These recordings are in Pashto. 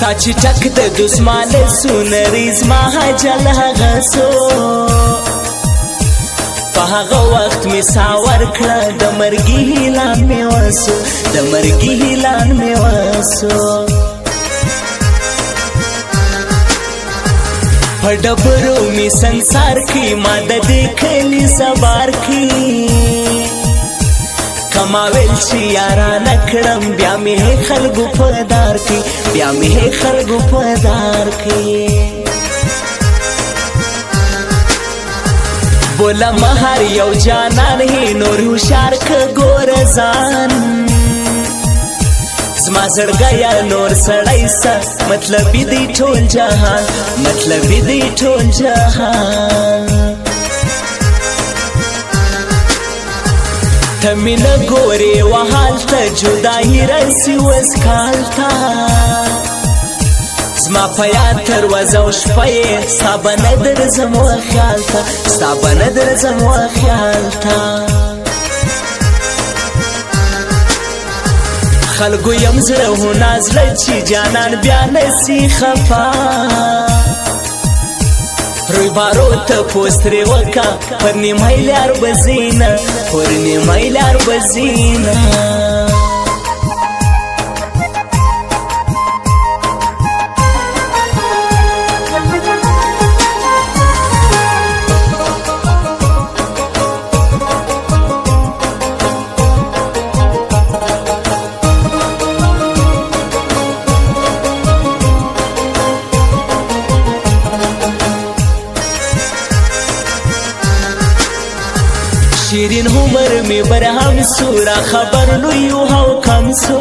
ستا چې ټک د دسمال سونریز ما جل هغه سو په هغه وخت می ساور کړه د مرګي اعلان می وسو د مرګي اعلان می وسو په ډبرو می ਸੰسار کی ما د دې کلی سبار کی کماویل چې یارانه کړم بیا مې خلکو په دار کې بیا مې خلکو په دار کې بولا مهر یو جانان هی نور هوښیار که ګوره ځان زما زړګیه نور سړی سه مطلبي دی ټول جهان مطلبي دی ټول جهان ته مې نه ګورې وهلته جدایي رسي اوس کال ته زما په یاد تروزه او شپه یې ستا به نه درځم و خیال ته ستا به نه درځم و خیال ته خلکو یم زړه هو نازله چې جانان بیا نسي خفا روی بارو ته پوسترې وکا پر نیمه لار بزینه پر نیمه لار بزینه شیرین عمر می برهم سورا خبر لویو هاو کم سو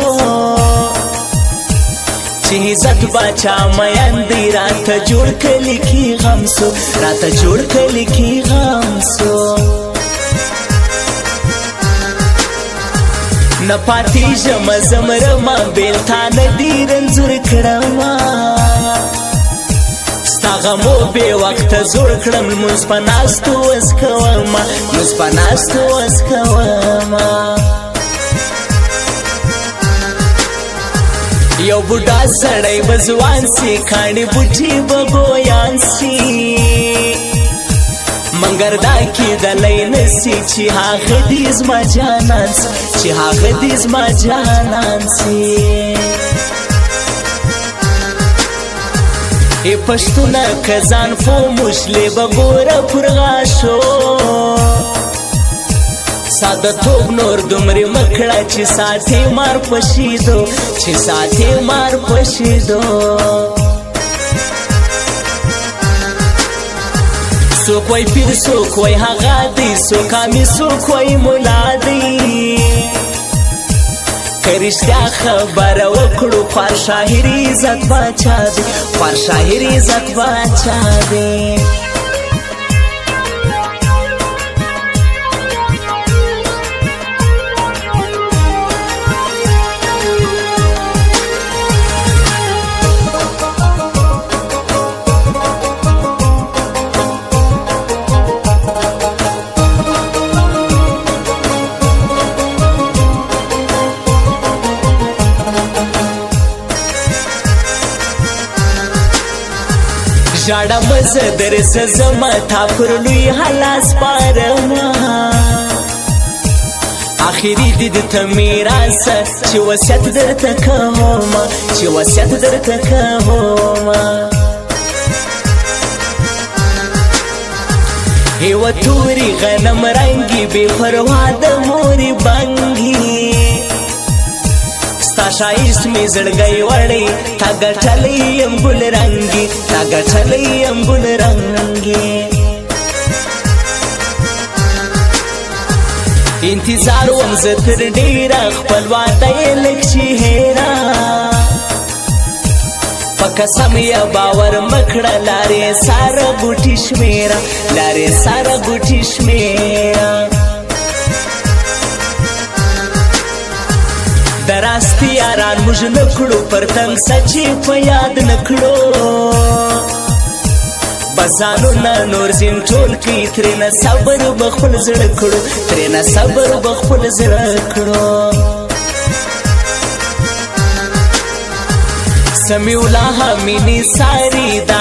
چې عزت باچا میان دی راته جوړ کلی کی غم سو راته جوړ کلی کی غم سو نه پاتې ژم زمرما بیلتا نه دی رنځور کړما ستا غمو بې وخته زوړ کړم لمونځ په ناستو اوس کومه لمونځ په ناستو اوس کومه یو بوډا سړی به ځوان سي کاڼي بوټي به ګویان سي مګر دا کیدلی نسي چې هغه دې زما جانان سي چې هغه دې زما جانان سي ای پښتونه کزان فوموش لی بګوره پر غاشو ساده توب نور دومره مکړه چې ساتي مار پشیدو چې ساتي مار پشیدو څوک وای پیر څوک وای هغه دی څوک امي څوک وای مولا دی کرشتیا خبر وکړو پر شاهر عزت باچا دی پر شاهر عزت باچا دی جاړه مزه درسه زما تا پر لوی حلاس پارما آخري دې ته میراث چې وصیت درته کوم چې وصیت درته کوم هیو توري غنم رنگي بے پروا د موري بنگي ستا شایست می زړګي وړي تا ګټلې یم ګل رنگي تا ګټلې یم ګل رنگي انتظار وم زه تر ډیره خپل واده یې لږ شي هېره په قسم یې باور مکړه لارې ساره بوټي شمېره لارې ساره بوټي شمېره دراستی یاران موږ نه کړو پر تنګ سچې په یاد نه کړو بزانونه نور زین ټول کی ترېنه صبر به خپل زړه کړو ترېنه صبر به خپل زړه کړو سمیولا همینی ساری ده